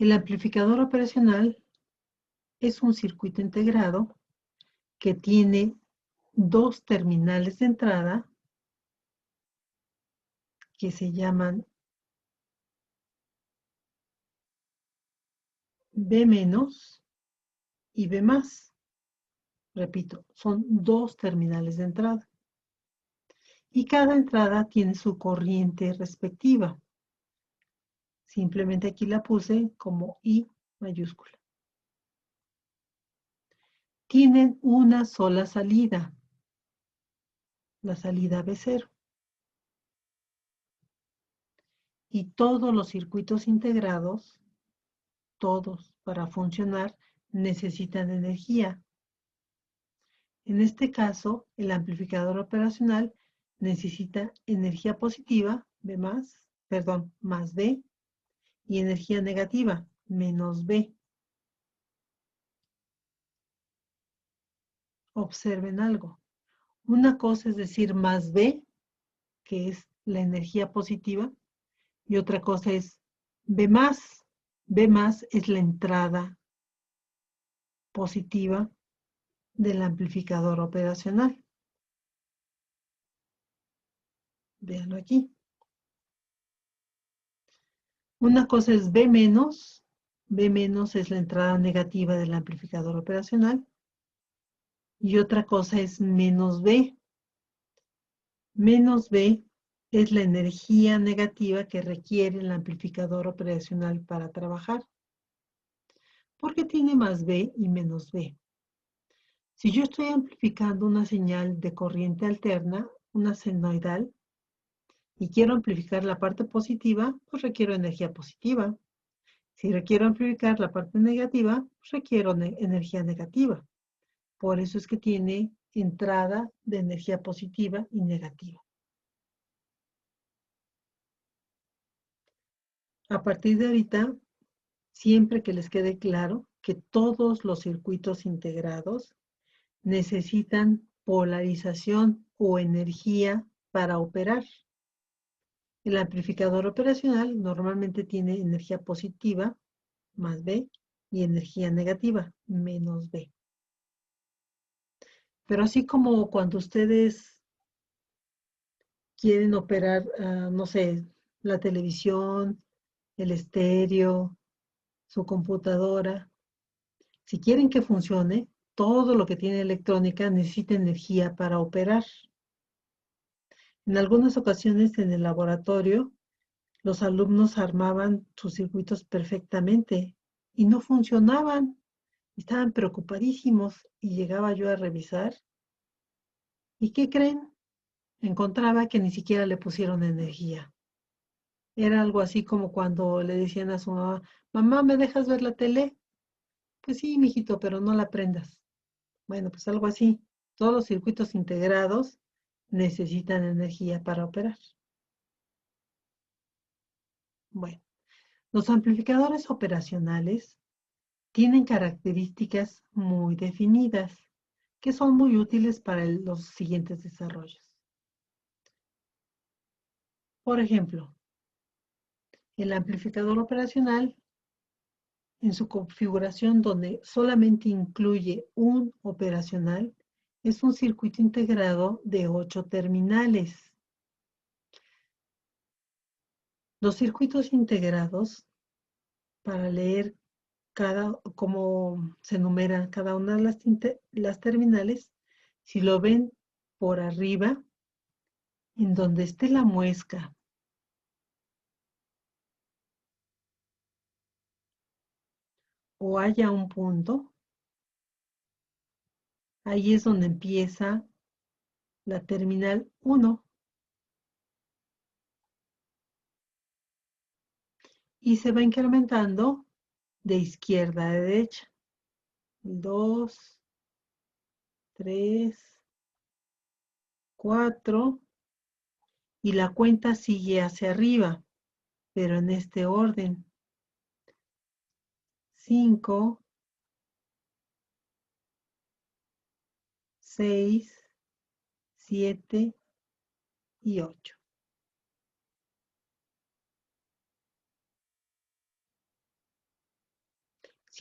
El amplificador operacional es un circuito integrado que tiene dos terminales de entrada que se llaman B- y B+. Repito, son dos terminales de entrada. Y cada entrada tiene su corriente respectiva. Simplemente aquí la puse como I mayúscula. Tienen una sola salida, la salida B0. Y todos los circuitos integrados, todos para funcionar, necesitan energía. En este caso, el amplificador operacional necesita energía positiva, más B, y energía negativa, menos B. Observen algo. Una cosa es decir más B, que es la energía positiva, y otra cosa es B+. B+ es la entrada positiva del amplificador operacional. Véanlo aquí. Una cosa es B-. B- es la entrada negativa del amplificador operacional. Y otra cosa es menos B. Menos B es la energía negativa que requiere el amplificador operacional para trabajar. Porque tiene más B y menos B. Si yo estoy amplificando una señal de corriente alterna, una senoidal, y quiero amplificar la parte positiva, pues requiero energía positiva. Si requiero amplificar la parte negativa, pues requiero energía negativa. Por eso es que tiene entrada de energía positiva y negativa. A partir de ahorita, siempre que les quede claro que todos los circuitos integrados necesitan polarización o energía para operar. El amplificador operacional normalmente tiene energía positiva, más B, y energía negativa, menos B. Pero así como cuando ustedes quieren operar, no sé, la televisión, el estéreo, su computadora, si quieren que funcione, todo lo que tiene electrónica necesita energía para operar. En algunas ocasiones en el laboratorio, los alumnos armaban sus circuitos perfectamente y no funcionaban. Estaban preocupadísimos y llegaba yo a revisar. ¿Y qué creen? Encontraba que ni siquiera le pusieron energía. Era algo así como cuando le decían a su mamá, mamá, ¿me dejas ver la tele? Pues sí, mijito, pero no la prendas. Bueno, pues algo así. Todos los circuitos integrados necesitan energía para operar. Bueno, los amplificadores operacionales tienen características muy definidas que son muy útiles para los siguientes desarrollos. Por ejemplo, el amplificador operacional en su configuración donde solamente incluye un operacional es un circuito integrado de 8 terminales. Los circuitos integrados, para leer cómo se enumeran cada una de las terminales, si lo ven por arriba, en donde esté la muesca o haya un punto, ahí es donde empieza la terminal 1 y se va incrementando de izquierda a derecha. 2, 3, 4 y la cuenta sigue hacia arriba, pero en este orden. 5, 6, 7 y 8.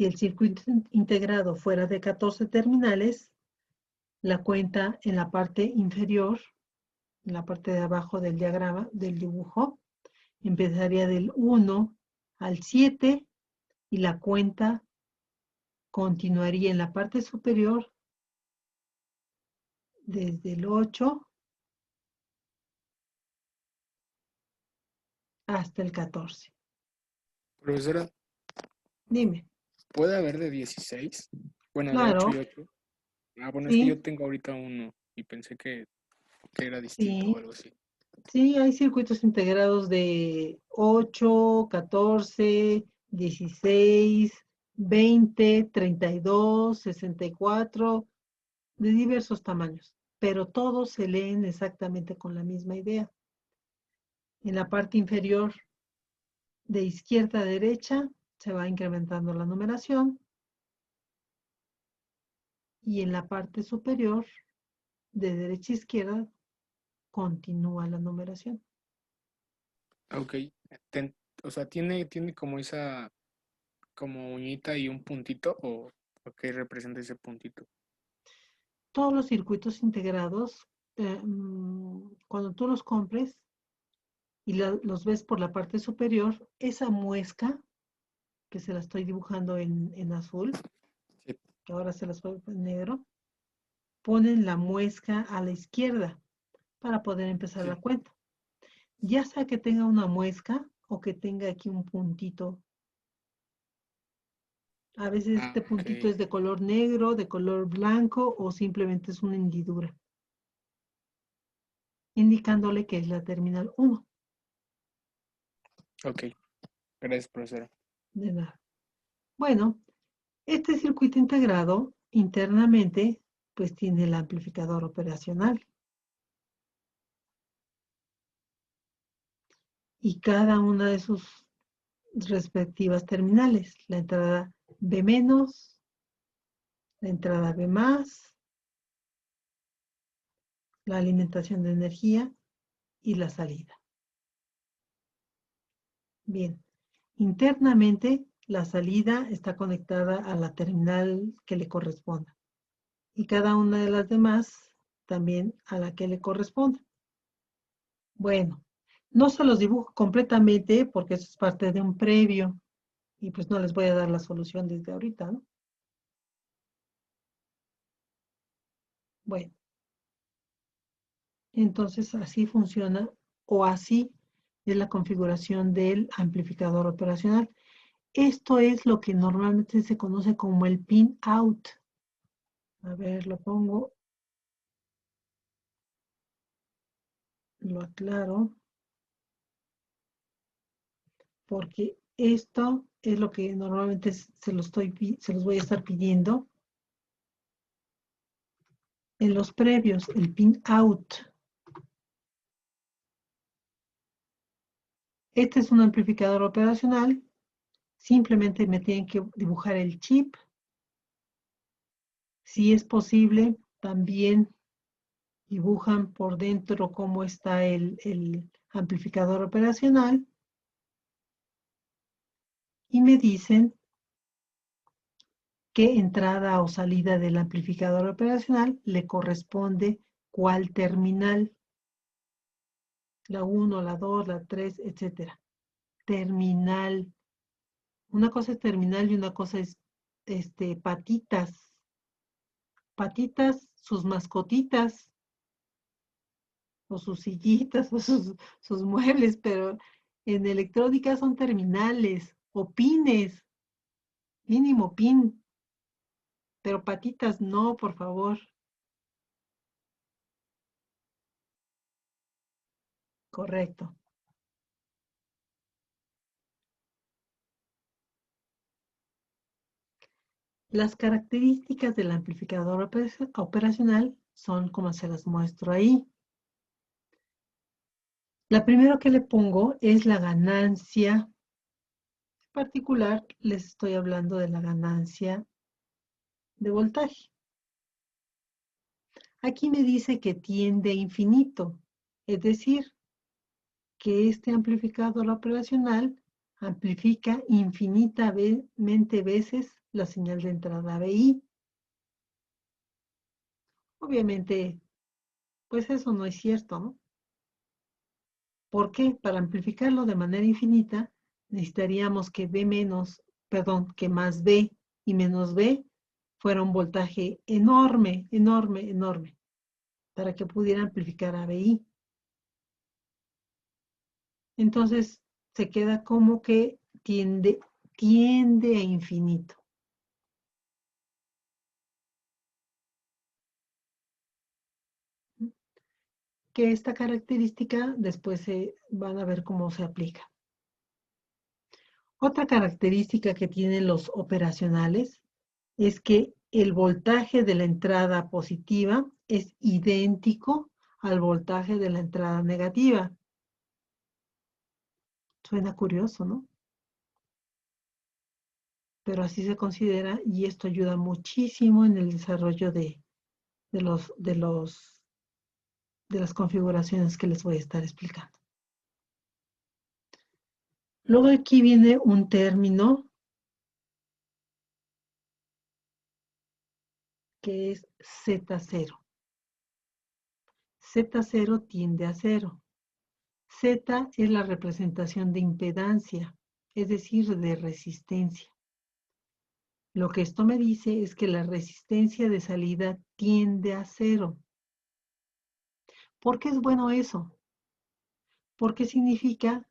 Si el circuito integrado fuera de 14 terminales, la cuenta en la parte inferior, en la parte de abajo del diagrama, del dibujo, empezaría del 1 al 7 y la cuenta continuaría en la parte superior desde el 8 hasta el 14. Profesora, Dime. ¿puede haber de 16? Bueno, de 8 y Claro, 8. Ah, bueno, es que sí, yo tengo ahorita uno y pensé que era distinto o sí, algo así. sí, hay circuitos integrados de 8, 14, 16, 20, 32, 64, de diversos tamaños, pero todos se leen exactamente con la misma idea. En la parte inferior, de izquierda a derecha, se va incrementando la numeración y en la parte superior, de derecha a izquierda, continúa la numeración. Ok, o sea, tiene como esa, como uñita y un puntito, o qué representa ese puntito. Todos los circuitos integrados, cuando tú los compres y los ves por la parte superior, esa muesca, que se la estoy dibujando en azul, Sí. que ahora se las voy en negro, ponen la muesca a la izquierda para poder empezar la Sí. cuenta. Ya sea que tenga una muesca o que tenga aquí un puntito. A veces Ah, este puntito ok, es de color negro, de color blanco o simplemente es una hendidura, indicándole que es la terminal 1. ok. Gracias, profesora. De nada. Bueno, este circuito integrado internamente pues tiene el amplificador operacional y cada una de sus respectivas terminales. La entrada B-, la entrada B+, la alimentación de energía y la salida. Bien, internamente la salida está conectada a la terminal que le corresponda y cada una de las demás también a la que le corresponda. Bueno, no se los dibujo completamente porque eso es parte de un previo y pues no les voy a dar la solución desde ahorita, ¿no? Bueno, entonces así funciona o así es la configuración del amplificador operacional. Esto es lo que normalmente se conoce como el pin out. A ver, lo pongo, lo aclaro, porque esto es lo que normalmente se los voy a estar pidiendo en los previos, el pin out. Este es un amplificador operacional. Simplemente me tienen que dibujar el chip. Si es posible, también dibujan por dentro cómo está el amplificador operacional y me dicen qué entrada o salida del amplificador operacional le corresponde cuál terminal, la 1, la 2, la 3, etcétera. Terminal. Una cosa es terminal y una cosa es patitas. Patitas, sus mascotitas o sus sillitas o sus muebles, pero en electrónica son terminales o pines, mínimo pin, pero patitas no, por favor. Correcto. Las características del amplificador operacional son como se las muestro ahí. La primera que le pongo es la ganancia. En particular, les estoy hablando de la ganancia de voltaje. Aquí me dice que tiende a infinito, es decir, que este amplificador operacional amplifica infinitamente veces la señal de entrada BI. Obviamente, pues eso no es cierto, ¿no? ¿Por qué? Para amplificarlo de manera infinita, necesitaríamos que que más B y menos B fuera un voltaje enorme, enorme, enorme, para que pudiera amplificar a BI. Entonces, se queda como que tiende a infinito. Que esta característica después se van a ver cómo se aplica. Otra característica que tienen los operacionales es que el voltaje de la entrada positiva es idéntico al voltaje de la entrada negativa. Suena curioso, ¿no? Pero así se considera y esto ayuda muchísimo en el desarrollo de las configuraciones que les voy a estar explicando. Luego aquí viene un término que es Z0. Z0 tiende a 0. Z es la representación de impedancia, es decir, de resistencia. Lo que esto me dice es que la resistencia de salida tiende a 0. ¿Por qué es bueno eso? Porque significa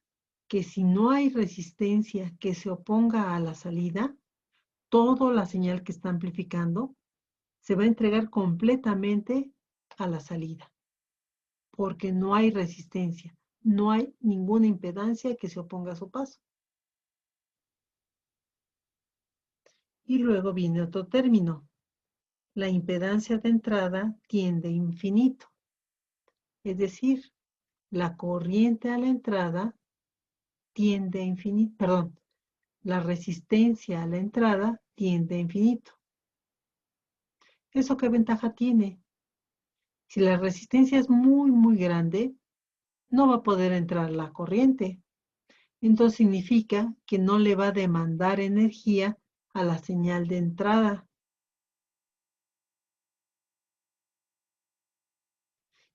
que si no hay resistencia que se oponga a la salida, toda la señal que está amplificando se va a entregar completamente a la salida, porque no hay resistencia, no hay ninguna impedancia que se oponga a su paso. Y luego viene otro término. La impedancia de entrada tiende a infinito. Es decir, la corriente a la entrada tiende a infinito, perdón, la resistencia a la entrada tiende a infinito. ¿Eso qué ventaja tiene? Si la resistencia es muy, muy grande, no va a poder entrar la corriente. Entonces significa que no le va a demandar energía a la señal de entrada.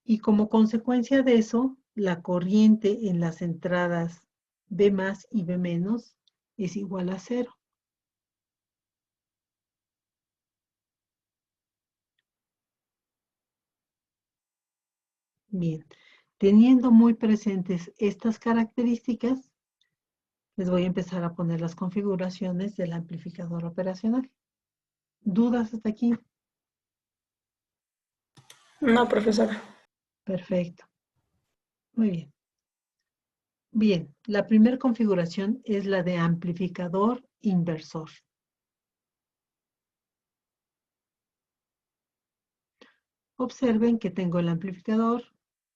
Y como consecuencia de eso, la corriente en las entradas B más y B menos es igual a 0. Bien, teniendo muy presentes estas características, les voy a empezar a poner las configuraciones del amplificador operacional. ¿Dudas hasta aquí? No, profesora. Perfecto. Muy bien. Bien, la primera configuración es la de amplificador inversor. Observen que tengo el amplificador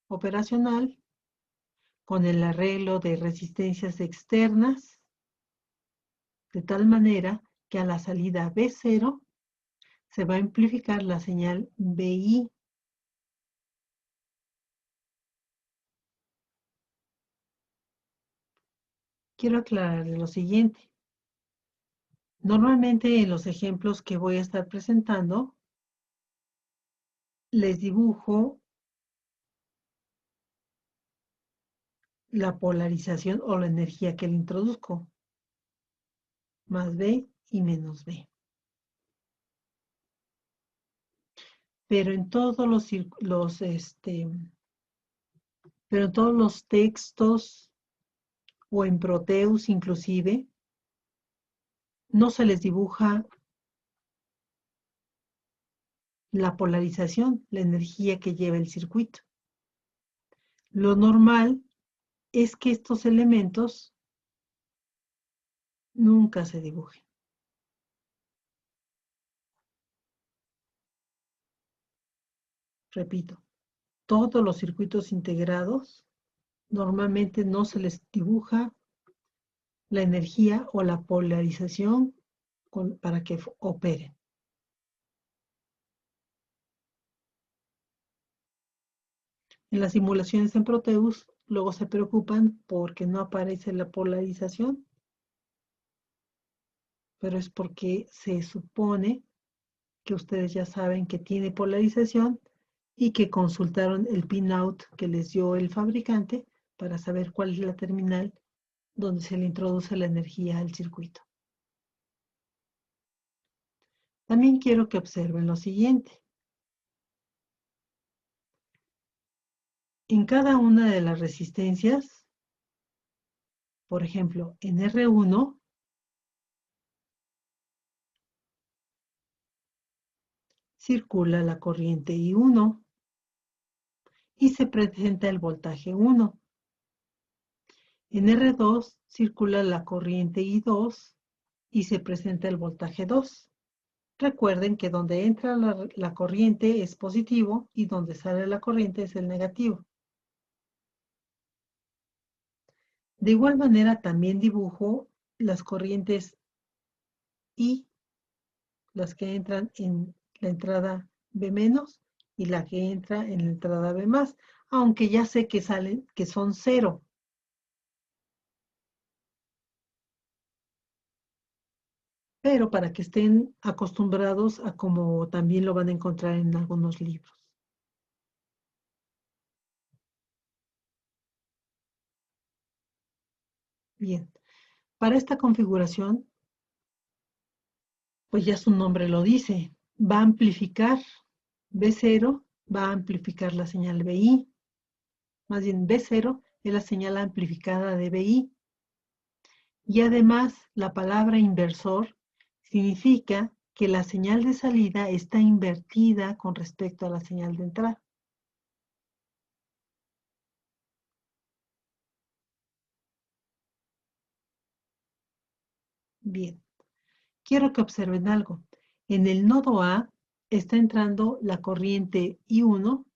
operacional con el arreglo de resistencias externas, de tal manera que a la salida B0 se va a amplificar la señal BI. Quiero aclararles lo siguiente. Normalmente en los ejemplos que voy a estar presentando, les dibujo la polarización o la energía que le introduzco, más B y menos B. Pero en todos los textos o en Proteus inclusive, no se les dibuja la polarización, la energía que lleva el circuito. Lo normal es que estos elementos nunca se dibujen. Repito, todos los circuitos integrados normalmente no se les dibuja la energía o la polarización para que operen. En las simulaciones en Proteus, luego se preocupan porque no aparece la polarización. pero es porque se supone que ustedes ya saben que tiene polarización y que consultaron el pinout que les dio el fabricante para saber cuál es la terminal donde se le introduce la energía al circuito. También quiero que observen lo siguiente. En cada una de las resistencias, por ejemplo, en R1, circula la corriente I1 y se presenta el voltaje 1. En R2 circula la corriente I2 y se presenta el voltaje 2. Recuerden que donde entra la corriente es positivo y donde sale la corriente es el negativo. De igual manera también dibujo las corrientes I, las que entran en la entrada B- y la que entra en la entrada B+, aunque ya sé que son 0. Pero para que estén acostumbrados a como también lo van a encontrar en algunos libros. Bien, para esta configuración, pues ya su nombre lo dice, va a amplificar B0, va a amplificar la señal BI, más bien B0 es la señal amplificada de BI. Y además, la palabra inversor significa que la señal de salida está invertida con respecto a la señal de entrada. Bien, quiero que observen algo. En el nodo A está entrando la corriente I1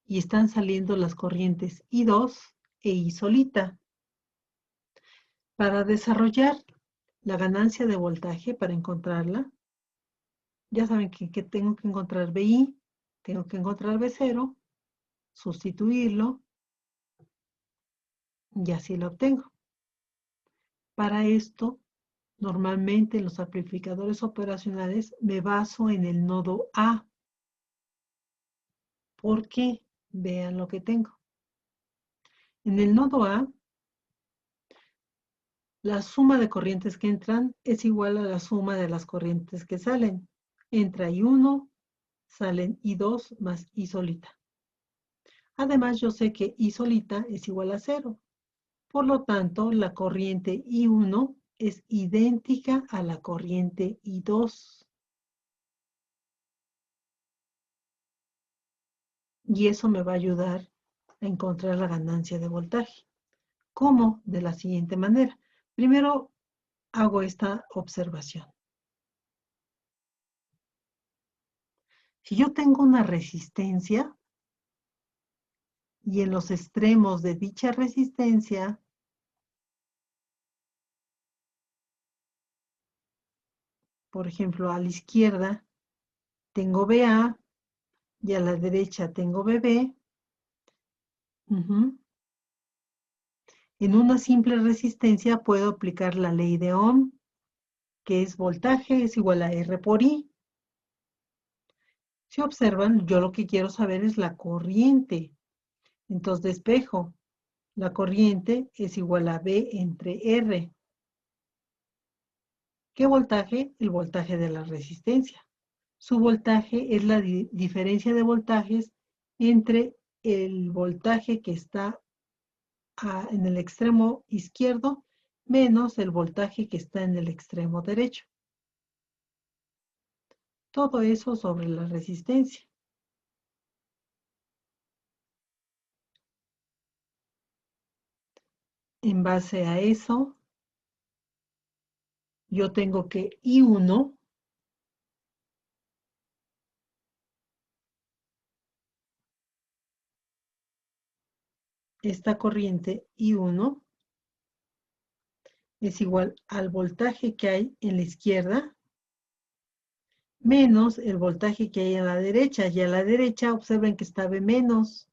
y están saliendo las corrientes I2 e I solita. Para desarrollar la ganancia de voltaje, para encontrarla, ya saben que tengo que encontrar BI, tengo que encontrar B0, sustituirlo y así lo obtengo. Para esto, normalmente en los amplificadores operacionales me baso en el nodo A. ¿Por qué? Vean lo que tengo. En el nodo A, la suma de corrientes que entran es igual a la suma de las corrientes que salen. Entra I1, salen I2 más I solita. Además, yo sé que I solita es igual a 0. Por lo tanto, la corriente I1 es idéntica a la corriente I2. Y eso me va a ayudar a encontrar la ganancia de voltaje. ¿Cómo? De la siguiente manera. Primero hago esta observación. Si yo tengo una resistencia y en los extremos de dicha resistencia por ejemplo, a la izquierda tengo BA y a la derecha tengo BB. En una simple resistencia puedo aplicar la ley de Ohm, que es voltaje es igual a R por I. Si observan, yo lo que quiero saber es la corriente. Entonces despejo. La corriente es igual a B entre R. ¿Qué voltaje? El voltaje de la resistencia. Su voltaje es la diferencia de voltajes entre el voltaje que está en el extremo izquierdo menos el voltaje que está en el extremo derecho. Todo eso sobre la resistencia. En base a eso, yo tengo que I1 esta corriente I1 es igual al voltaje que hay en la izquierda menos el voltaje que hay a la derecha. Y a la derecha observen que está B menos.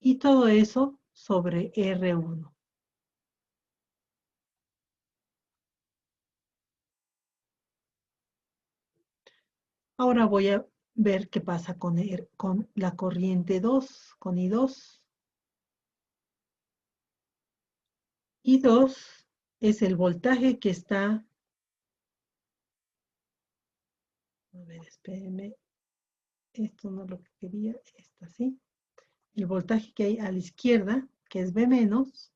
Y todo eso sobre R1. Ahora voy a ver qué pasa con la corriente 2, con I2. I2 es el voltaje que está, a ver, espérenme, esto no es lo que quería, esta sí. El voltaje que hay a la izquierda, que es B menos,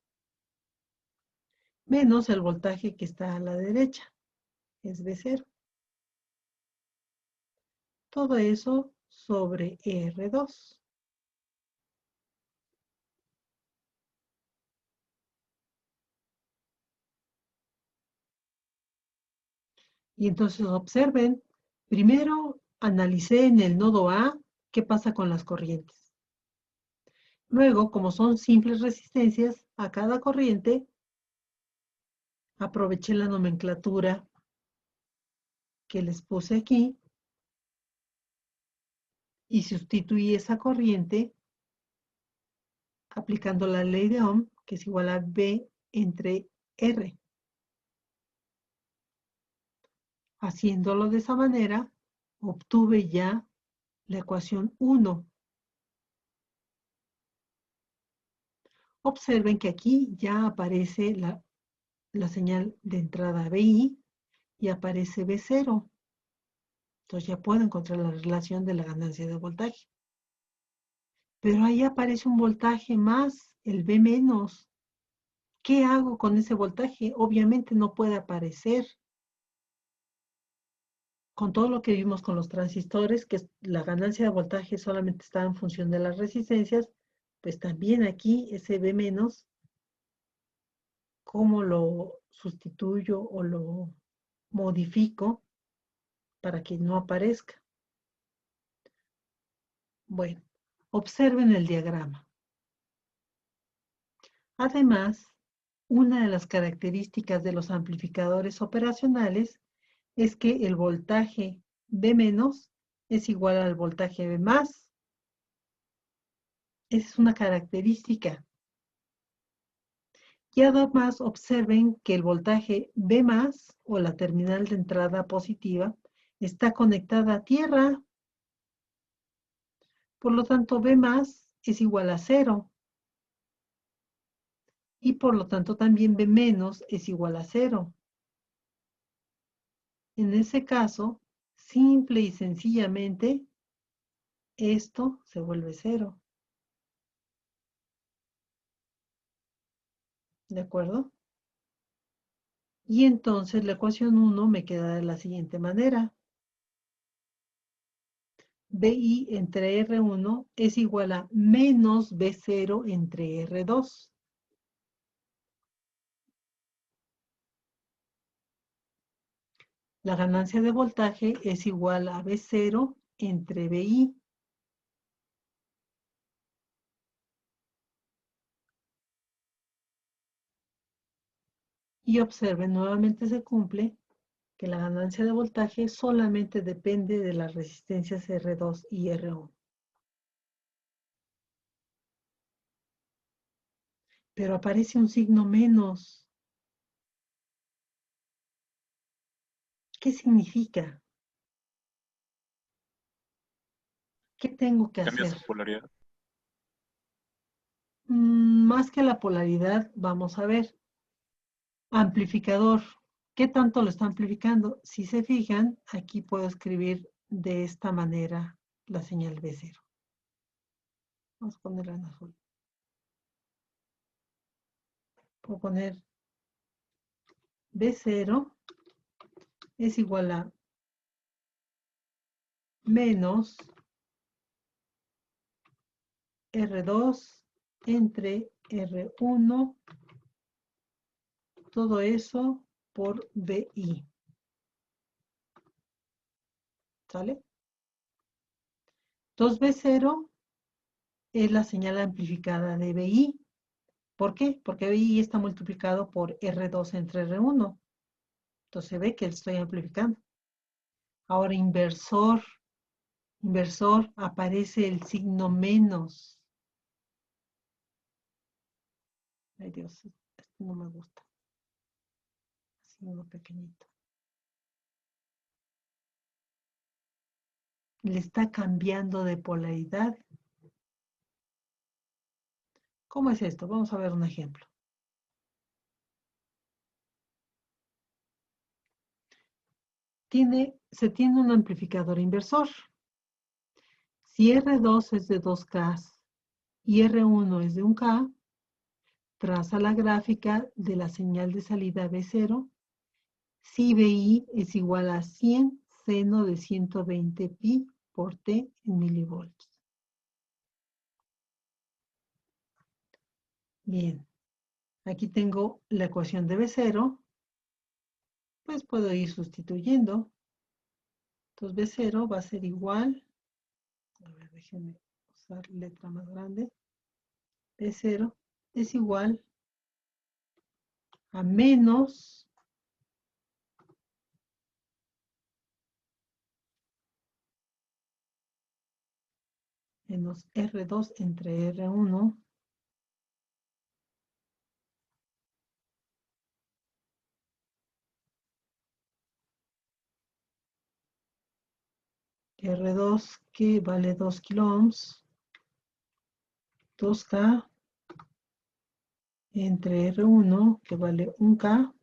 menos el voltaje que está a la derecha, es B0. Todo eso sobre R2. Y entonces observen, primero analicé en el nodo A qué pasa con las corrientes. Luego, como son simples resistencias a cada corriente, aproveché la nomenclatura que les puse aquí y sustituí esa corriente aplicando la ley de Ohm, que es igual a B entre R. Haciéndolo de esa manera, obtuve ya la ecuación 1. Observen que aquí ya aparece la señal de entrada BI y aparece B0. Entonces ya puedo encontrar la relación de la ganancia de voltaje. Pero ahí aparece un voltaje más, el B menos. ¿Qué hago con ese voltaje? Obviamente no puede aparecer. Con todo lo que vimos con los transistores, que la ganancia de voltaje solamente está en función de las resistencias, pues también aquí ese B menos, ¿cómo lo sustituyo o lo modifico para que no aparezca? Bueno, observen el diagrama. Además, una de las características de los amplificadores operacionales es que el voltaje B menos es igual al voltaje B más. Esa es una característica. Y además observen que el voltaje B más, o la terminal de entrada positiva, está conectada a tierra. Por lo tanto, B más es igual a 0. Y por lo tanto también B menos es igual a 0. En ese caso, simple y sencillamente, esto se vuelve 0. ¿De acuerdo? Y entonces la ecuación 1 me queda de la siguiente manera. BI entre R1 es igual a menos B0 entre R2. La ganancia de voltaje es igual a B0 entre BI. Y observen, nuevamente se cumple que la ganancia de voltaje solamente depende de las resistencias R2 y R1. Pero aparece un signo menos. ¿Qué significa? ¿Qué tengo que Cambia hacer? su polaridad. Más que la polaridad, vamos a ver. Amplificador. ¿Qué tanto lo está amplificando? Si se fijan, aquí puedo escribir de esta manera la señal B0. Vamos a ponerla en azul. Puedo poner B0 es igual a menos R2 entre R1, todo eso por BI. ¿Sale? 2B0 es la señal amplificada de BI. ¿Por qué? Porque BI está multiplicado por R2 entre R1. Entonces se ve que estoy amplificando. Ahora inversor, aparece el signo menos. Ay Dios, esto no me gusta. Así uno pequeñito. le está cambiando de polaridad. ¿Cómo es esto? Vamos a ver un ejemplo. Se tiene un amplificador inversor. Si R2 es de 2K y R1 es de 1K, traza la gráfica de la señal de salida B0 si BI es igual a 100 seno de 120 pi por T en milivolts. Bien, aquí tengo la ecuación de B0, pues puedo ir sustituyendo. Entonces B0 va a ser igual, a ver, déjenme usar letra más grande. B0 es igual a menos R2 entre R1 R2 que vale 2 kilo ohms, 2K entre R1 que vale 1K,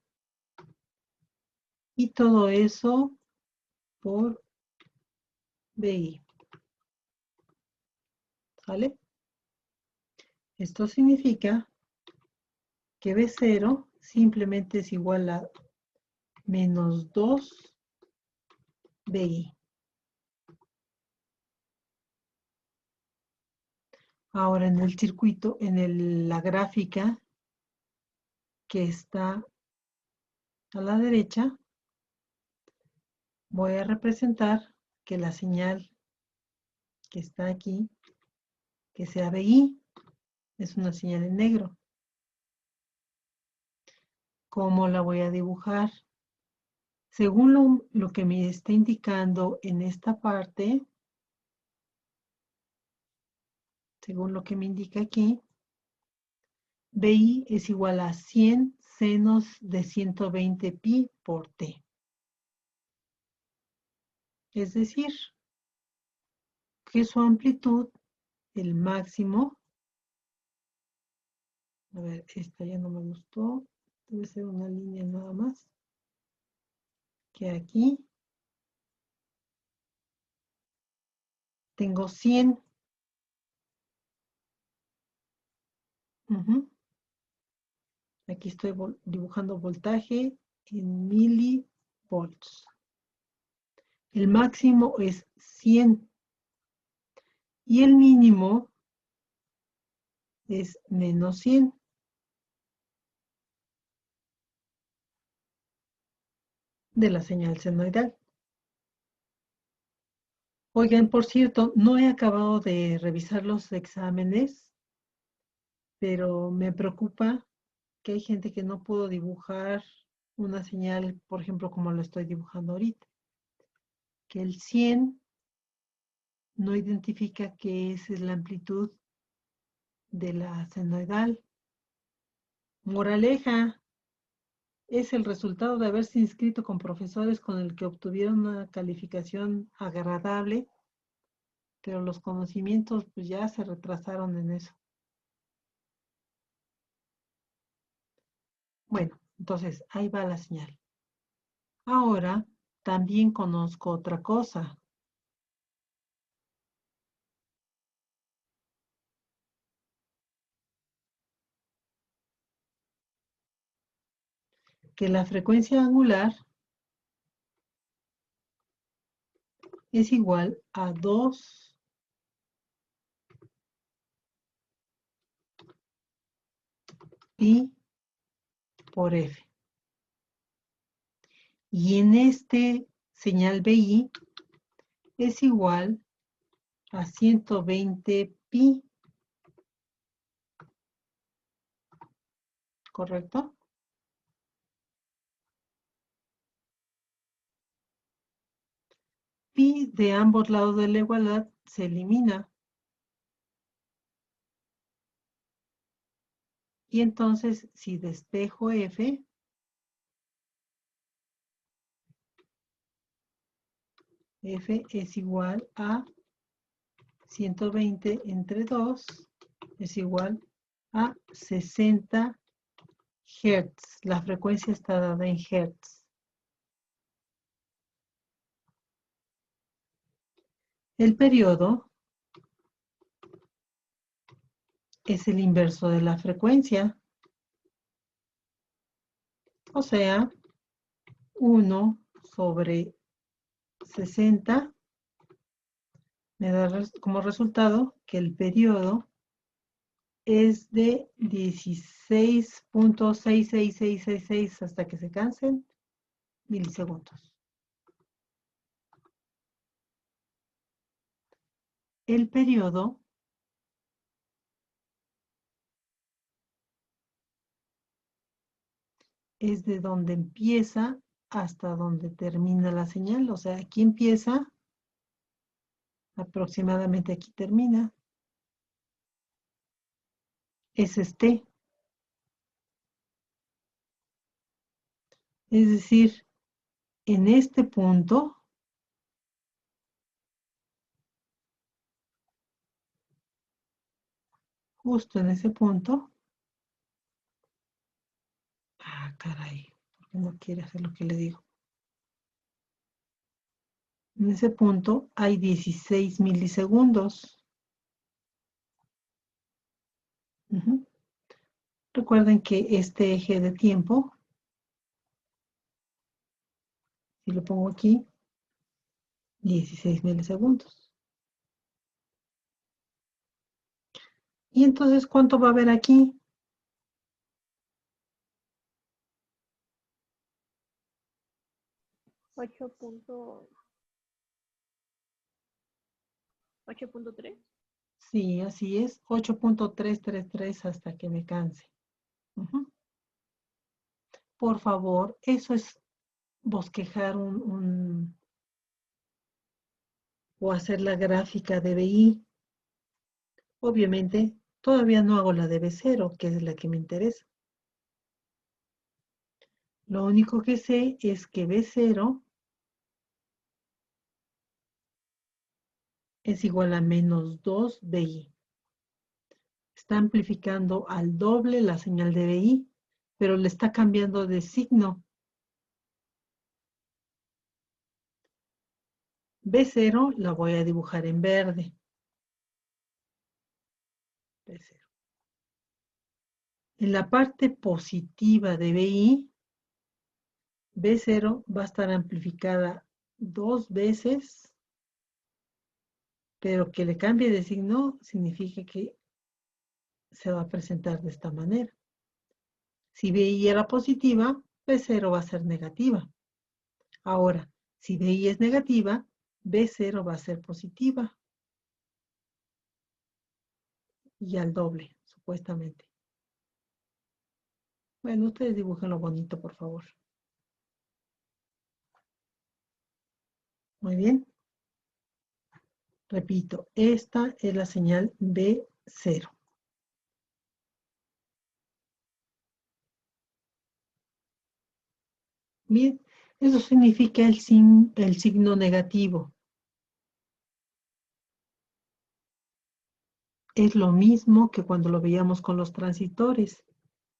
y todo eso por BI. ¿Sale? Esto significa que B0 simplemente es igual a menos 2 BI. Ahora en el circuito, en la gráfica que está a la derecha, voy a representar que la señal que está aquí, que sea BI, es una señal en negro. ¿Cómo la voy a dibujar? Según lo que me está indicando en esta parte, según lo que me indica aquí, BI es igual a 100 senos de 120 pi por T. Es decir, que su amplitud, el máximo, a ver, esta ya no me gustó, debe ser una línea nada más, que aquí tengo 100. Aquí estoy dibujando voltaje en milivolts. El máximo es 100 y el mínimo es menos 100. De la señal senoidal. Oigan, por cierto, no he acabado de revisar los exámenes, pero me preocupa que hay gente que no pudo dibujar una señal, por ejemplo, como lo estoy dibujando ahorita. Que el 100 no identifica que esa es la amplitud de la senoidal. Moraleja, es el resultado de haberse inscrito con profesores con el que obtuvieron una calificación agradable, pero los conocimientos pues ya se retrasaron en eso. Bueno, entonces ahí va la señal. Ahora también conozco otra cosa. Que la frecuencia angular es igual a 2 pi por f. Y en este señal BI es igual a 120 pi. ¿Correcto? Pi de ambos lados de la igualdad se elimina. Y entonces, si despejo f, F es igual a 120 entre 2 es igual a 60 Hz. La frecuencia está dada en Hz. El periodo es el inverso de la frecuencia. O sea, 1 sobre 60 me da como resultado que el periodo es de 16.66666 hasta que se cansen milisegundos. El periodo es de donde empieza hasta donde termina la señal. O sea, aquí empieza, aproximadamente aquí termina. Es este. Es decir, en este punto, justo en ese punto, caray, porque no quiere hacer lo que le digo. En ese punto hay 16 milisegundos. Recuerden que este eje de tiempo, si lo pongo aquí, 16 milisegundos. Y entonces, ¿cuánto va a haber aquí? ¿8.3? Sí, así es, 8.333 hasta que me canse. Por favor, eso es bosquejar o hacer la gráfica de BI. Obviamente, todavía no hago la de B0, que es la que me interesa. Lo único que sé es que B0 es igual a menos 2 BI. Está amplificando al doble la señal de BI, pero le está cambiando de signo. B0 la voy a dibujar en verde. B0. En la parte positiva de BI, B0 va a estar amplificada 2 veces, pero que le cambie de signo significa que se va a presentar de esta manera. Si BI era positiva, B0 va a ser negativa. Ahora, si BI es negativa, B0 va a ser positiva. Y al doble, supuestamente. Bueno, ustedes dibujen lo bonito, por favor. Muy bien. Repito, esta es la señal B0. Bien, eso significa el signo negativo. Es lo mismo que cuando lo veíamos con los transistores.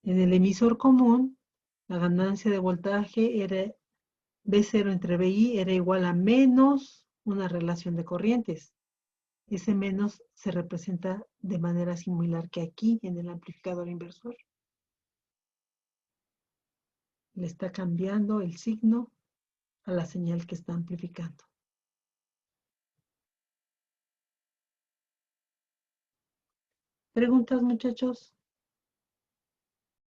En el emisor común, la ganancia de voltaje era B0 entre BI era igual a menos una relación de corrientes. Ese menos se representa de manera similar que aquí en el amplificador inversor. Le está cambiando el signo a la señal que está amplificando. ¿Preguntas, muchachos?